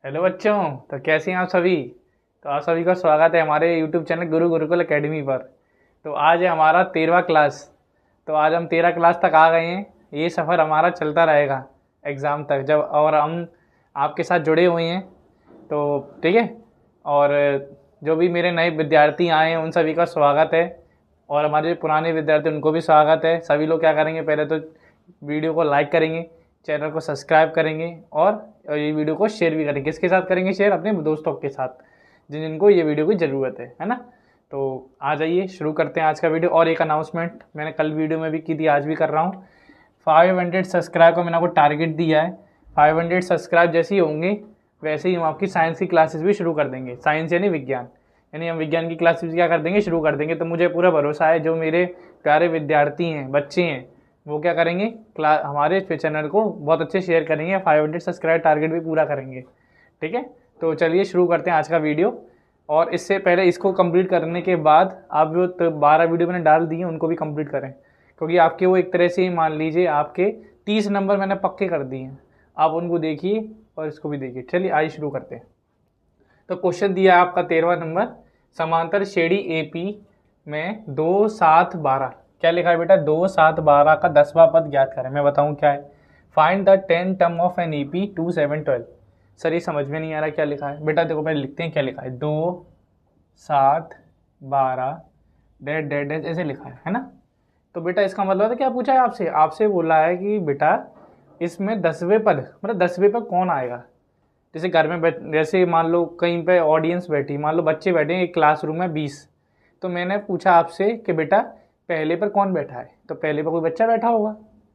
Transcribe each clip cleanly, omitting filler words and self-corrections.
Hello बच्चों। तो कैसे हैं आप सभी। तो आप सभी का स्वागत है हमारे यूट्यूब चैनल गुरु गुरुकुल एकेडमी पर। तो आज है हमारा 13वां क्लास। तो आज हम 13 क्लास तक आ गए हैं। ये सफ़र हमारा चलता रहेगा एग्ज़ाम तक, जब और हम आपके साथ जुड़े हुए हैं। तो ठीक है। और जो भी मेरे नए विद्यार्थी आए हैं उन सभी का स्वागत है, और हमारे जो पुराने विद्यार्थी उनको भी स्वागत है। सभी लोग क्या करेंगे, पहले तो वीडियो को लाइक करेंगे, चैनल को सब्सक्राइब करेंगे, और ये वीडियो को शेयर भी करेंगे। किसके साथ करेंगे शेयर? अपने दोस्तों के साथ, जिनको ये वीडियो की ज़रूरत है ना। तो आ जाइए शुरू करते हैं आज का वीडियो। और एक अनाउंसमेंट मैंने कल वीडियो में भी की थी, आज भी कर रहा हूँ। 500 सब्सक्राइब का मैंने आपको टारगेट दिया है। 500 सब्सक्राइब जैसे ही होंगे वैसे ही हम आपकी साइंस की क्लासेस भी शुरू कर देंगे। साइंस यानी विज्ञान, यानी हम विज्ञान की क्लासेस क्या कर देंगे, शुरू कर देंगे। तो मुझे पूरा भरोसा है जो मेरे प्यारे विद्यार्थी हैं, बच्चे हैं, वो क्या करेंगे, हमारे चैनल को बहुत अच्छे शेयर करेंगे, 500 सब्सक्राइब टारगेट भी पूरा करेंगे। ठीक है। तो चलिए शुरू करते हैं आज का वीडियो। और इससे पहले इसको कंप्लीट करने के बाद आप जो 12 वीडियो मैंने डाल दिए उनको भी कंप्लीट करें, क्योंकि आपके वो एक तरह से ही मान लीजिए आपके 30 नंबर मैंने पक्के कर दिए हैं। आप उनको देखिए और इसको भी देखिए। चलिए आइए शुरू करते हैं। तो क्वेश्चन दिया है आपका 13वां नंबर, समांतर श्रेणी एपी में 2 7 12। क्या लिखा है बेटा? 2 7 12 का 10वां पद ज्ञात करें। मैं बताऊं क्या है। Find the 10 term of an AP 2 7 12। Sir ये समझ में नहीं आ रहा क्या लिखा है बेटा। देखो पहले लिखते हैं क्या लिखा है। 2 7 12 डेट डेट डेट ऐसे लिखा है ना। तो बेटा इसका मतलब है क्या पूछा है आपसे? आपसे बोला है कि बेटा इसमें 10वें पद, मतलब 10वें पद कौन आएगा। जैसे घर में जैसे मान लो कहीं पे ऑडियंस बैठी, मान लो बच्चे बैठे हैं, एक क्लासरूम में 20। तो मैंने पूछा आपसे कि बेटा पहले पर कौन बैठा है, तो पहले पर कोई बच्चा बैठा होगा,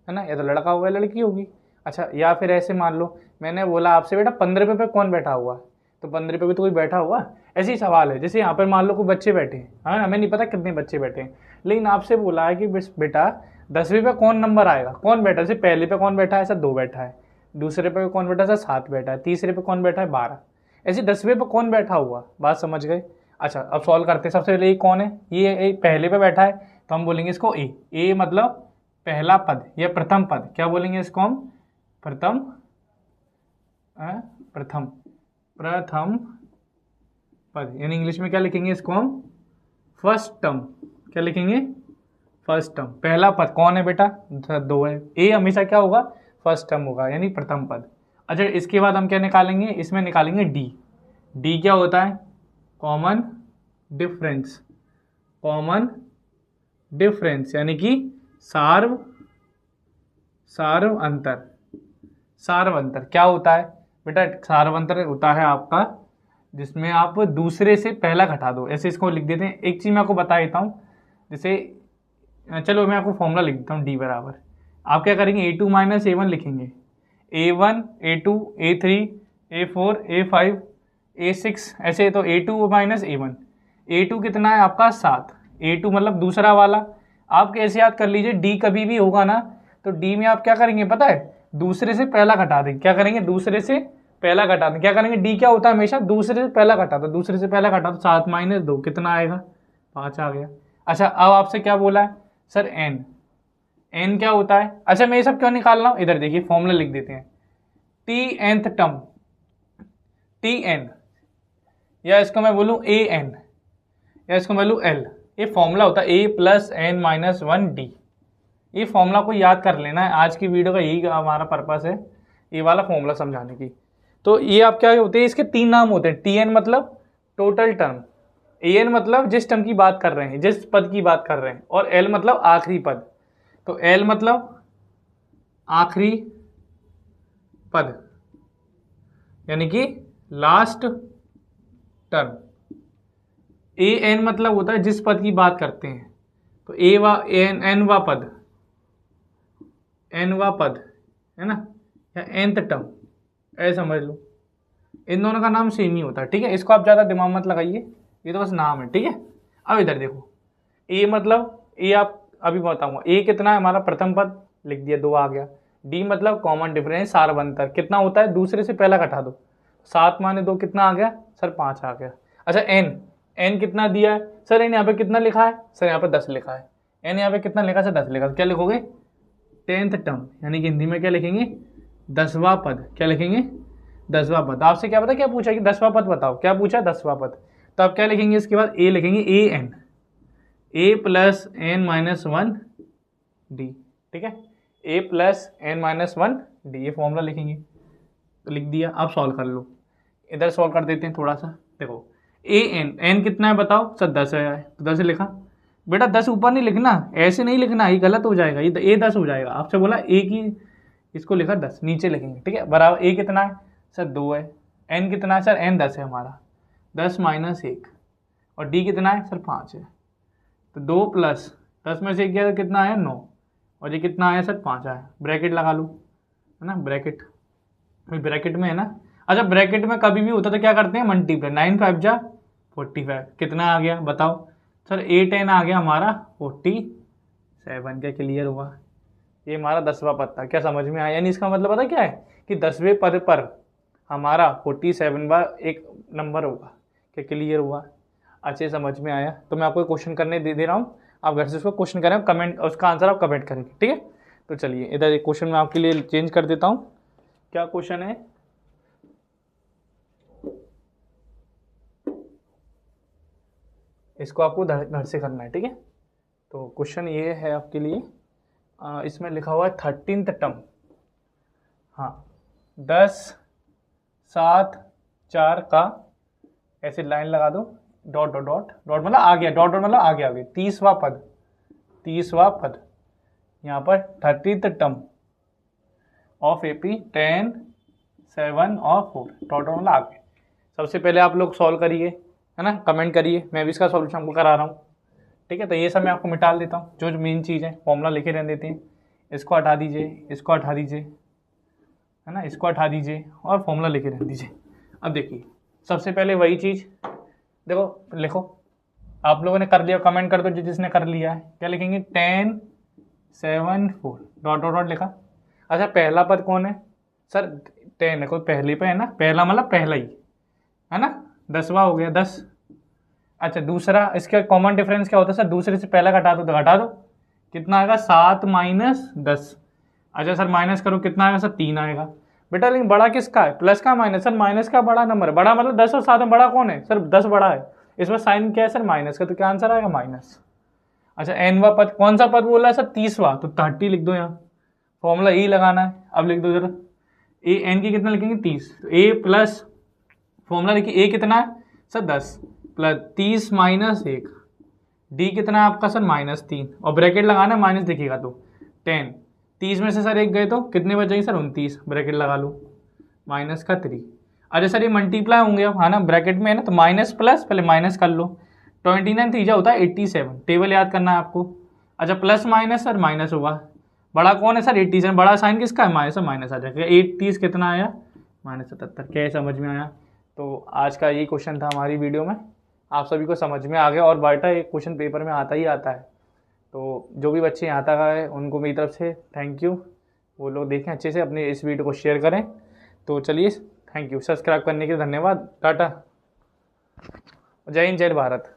है ना, या तो लड़का होगा या लड़की होगी। अच्छा, या फिर ऐसे मान लो मैंने बोला आपसे बेटा 15 पे कौन बैठा हुआ, तो 15 पे भी तो कोई बैठा हुआ। ऐसे ही सवाल है। जैसे यहाँ पर मान लो कोई बच्चे बैठे हैं, हाँ, हमें नहीं पता कितने बच्चे बैठे हैं, लेकिन आपसे बोला है कि बेटा 10वीं पे कौन नंबर आएगा, कौन बैठा। जैसे पहले पे कौन बैठा है, ऐसा 2 बैठा है। दूसरे पे कौन बैठा था, 7 बैठा है। तीसरे पे कौन बैठा है, 12। ऐसे 10वें पे कौन बैठा हुआ, बात समझ गए। अच्छा अब सॉल्व करते हैं। सबसे पहले ये कौन है, ये पहले पे बैठा है, तो हम बोलेंगे इसको ए मतलब पहला पद या प्रथम पद। क्या बोलेंगे इसको हम? प्रथम प्रथम प्रथम पद, यानी इंग्लिश में क्या लिखेंगे इसको हम? First term. क्या लिखेंगे? First term. पहला पद कौन है बेटा? 2 है। ए हमेशा क्या होगा? फर्स्ट टर्म होगा, यानी प्रथम पद। अच्छा इसके बाद हम क्या निकालेंगे, इसमें निकालेंगे डी। डी क्या होता है? Common difference. कॉमन डिफरेंस यानी कि सार्व सार्व अंतर। सार्व अंतर क्या होता है बेटा? सार्व अंतर होता है आपका जिसमें आप दूसरे से पहला घटा दो, ऐसे इसको लिख देते हैं। एक चीज़ मैं आपको बता देता हूँ, जैसे चलो मैं आपको फॉर्मूला लिख देता हूँ। डी बराबर आप क्या करेंगे, A2 माइनस A1 लिखेंगे। A1 A2 A3 A4 A5 A6 ऐसे। तो A2 माइनस A1, A2 कितना है आपका? 7। A2 मतलब दूसरा वाला। आप कैसे याद कर लीजिए, D कभी भी होगा ना तो D में आप क्या करेंगे पता है? दूसरे से पहला घटा देंगे। क्या करेंगे? दूसरे से पहला घटा देंगे। क्या करेंगे? D क्या होता है हमेशा? दूसरे से पहला घटा दो। दूसरे से पहला घटा दो, 7 माइनस 2 कितना आएगा? 5 आ गया। अच्छा अब आपसे क्या बोला है सर? N। N क्या होता है? अच्छा मैं ये सब क्यों निकाल रहा हूँ, इधर देखिए फॉर्मूला लिख देते हैं। टी nth टर्म, Tn, या इसको मैं बोलूँ An, या इसको मैं बोलूँ L। ये फॉर्मूला होता है A plus N minus 1 D। ये फॉर्मूला को याद कर लेना है, आज की वीडियो का यही हमारा पर्पस है, ये वाला फॉर्मूला समझाने की। तो ये आप क्या होते हैं, इसके 3 नाम होते हैं। Tn मतलब टोटल टर्म, An मतलब जिस टर्म की बात कर रहे हैं, जिस पद की बात कर रहे हैं, और L मतलब आखिरी पद। तो L मतलब आखिरी पद यानी कि लास्ट टर्म। An मतलब होता है जिस पद की बात करते हैं, तो N वा पद, N वा पद है ना, या nth टर्म, ऐसे समझ लो। इन दोनों का नाम सेम ही होता है। ठीक है, इसको आप ज़्यादा दिमाग मत लगाइए, ये तो बस नाम है। ठीक है। अब इधर देखो, ए मतलब ए, आप अभी बताऊंगा। ए कितना है हमारा? प्रथम पद, लिख दिया, 2 आ गया। डी मतलब कॉमन डिफरेंस, सार्व अंतर, कितना होता है? दूसरे से पहला घटा दो। 7 माने 2 कितना आ गया सर? 5 आ गया। अच्छा एन, एन कितना दिया है सर? एन यहाँ पे कितना लिखा है सर? यहाँ पे 10 लिखा है। एन यहाँ पे कितना लिखा है सर? 10 लिखा है। क्या लिखोगे? 10th टर्म, यानी कि हिंदी में क्या लिखेंगे? 10वां पद। क्या लिखेंगे? 10वां पद। आपसे क्या पता क्या पूछा कि 10वां पद बताओ, क्या पूछा 10वां पद। तो आप क्या लिखेंगे इसके बाद, ए लिखेंगे, a n, a plus n minus one d, ठीक है, a plus n minus one d, ये फॉर्मूला लिखेंगे। तो लिख दिया, आप सॉल्व कर लो। इधर सॉल्व कर देते हैं थोड़ा सा। देखो ए एन, एन कितना है बताओ सर, 10 है, तो 10 लिखा। बेटा 10 ऊपर नहीं लिखना, ऐसे नहीं लिखना, ये गलत हो जाएगा, ये ए 10 हो जाएगा। आपसे बोला ए की, इसको लिखा 10, नीचे लिखेंगे, ठीक है, बराबर। ए कितना है सर 2 है, एन कितना है सर, एन 10 है हमारा, 10 माइनस 1, और डी कितना है सर 5 है। तो 2 प्लस 10 में से 1 गया तो कितना आया 9, और ये कितना आया सर 5 आया। ब्रैकेट लगा लो, है ना, ब्रैकेट, ब्रैकेट में है ना। अच्छा ब्रैकेट में कभी भी होता तो क्या करते हैं, मल्टीप्लाई, 9 5 जा 45, कितना आ गया बताओ सर, 8 10 आ गया हमारा 47। क्या क्लियर हुआ, ये हमारा 10वां पद था। क्या समझ में आया, यानी इसका मतलब पता क्या है कि 10वें पद पर हमारा 47वां एक नंबर होगा। क्या क्लियर हुआ, अच्छे समझ में आया। तो मैं आपको क्वेश्चन करने दे रहा हूँ, आप घर से उसको क्वेश्चन करें, कमेंट, उसका आंसर आप कमेंट करेंगे, ठीक है। तो चलिए इधर एक क्वेश्चन मैं आपके लिए चेंज कर देता हूँ। क्या क्वेश्चन है, इसको आपको घर से करना है, ठीक है। तो क्वेश्चन ये है आपके लिए, इसमें लिखा हुआ है 13th टर्म, हाँ 10 7 4 का, ऐसे लाइन लगा दो, डॉट डॉट डॉट डॉट मतलब आ गया, डॉट डॉट मतलब आगे आगे, 30वां पद, 30वां पद यहाँ पर 30th टर्म ऑफ एपी 10 7 और 4, डॉट डॉट मतलब आगे। सबसे पहले आप लोग सॉल्व करिए, है ना, कमेंट करिए, मैं भी इसका सॉल्यूशन आपको करा रहा हूँ, ठीक है। तो ये सब मैं आपको मिटा देता हूँ, जो मेन चीज़ है, फॉर्मूला लिखे रहने देते हैं, इसको हटा दीजिए, इसको हटा दीजिए, है ना, इसको हटा दीजिए और फॉर्मूला लिखे रहने दीजिए। अब देखिए सबसे पहले वही चीज़, देखो लिखो, आप लोगों ने कर लिया, कमेंट कर दो जिसने कर लिया है। क्या लिखेंगे, 10 7 4, डॉट डॉट डॉट लिखा। अच्छा पहला पद कौन है सर, 10 है, कोई पहले पे है ना, पहला मतलब पहला ही है ना, 10वां हो गया 10। अच्छा दूसरा, इसका कॉमन डिफरेंस क्या होता है सर, दूसरे से पहला घटा दो तो घटा दो, कितना आएगा 7 माइनस 10। अच्छा सर माइनस करो, कितना आएगा सर 3 आएगा। बेटा लेकिन बड़ा किसका है, प्लस का माइनस, सर माइनस का बड़ा नंबर, बड़ा मतलब 10 और 7 में बड़ा कौन है सर, 10 बड़ा है, इसमें साइन क्या है सर माइनस का, तो क्या आंसर आएगा माइनस। अच्छा एनवा पद, कौन सा पद बोला है सर 30वां, तो 30 लिख दो यहाँ, फॉर्मूला ई लगाना है। अब लिख दो जरा, ए एन की कितना लिखेंगे 30, तो ए प्लस, फॉर्मूला लिखिए, ए कितना है सर 10 प्लस 30 माइनस 1, डी कितना है आपका सर -3, और ब्रैकेट लगाना माइनस दिखेगा तो 10, 30 में से सर 1 गए तो कितने बचेंगे सर 29, ब्रैकेट लगा लो, माइनस का 3। अरे सर ये मल्टीप्लाई होंगे अब, है ना, ब्रैकेट में है ना, तो माइनस प्लस, पहले माइनस कर लो, 29 तीजा होता है 87, टेबल याद करना है आपको। अच्छा प्लस माइनस सर माइनस होगा, बड़ा कौन है सर 87, बड़ा साइन किसका है माइनस, माइनस आ जाएगा, 80 कितना आया -77। क्या समझ में आया। तो आज का यही क्वेश्चन था हमारी वीडियो में, आप सभी को समझ में आ गया, और बेटा एक क्वेश्चन पेपर में आता ही आता है। तो जो भी बच्चे यहाँ तक आए उनको मेरी तरफ से थैंक यू, वो लोग देखें अच्छे से, अपने इस वीडियो को शेयर करें। तो चलिए थैंक यू, सब्सक्राइब करने के लिए धन्यवाद, टाटा, जय हिंद जय भारत।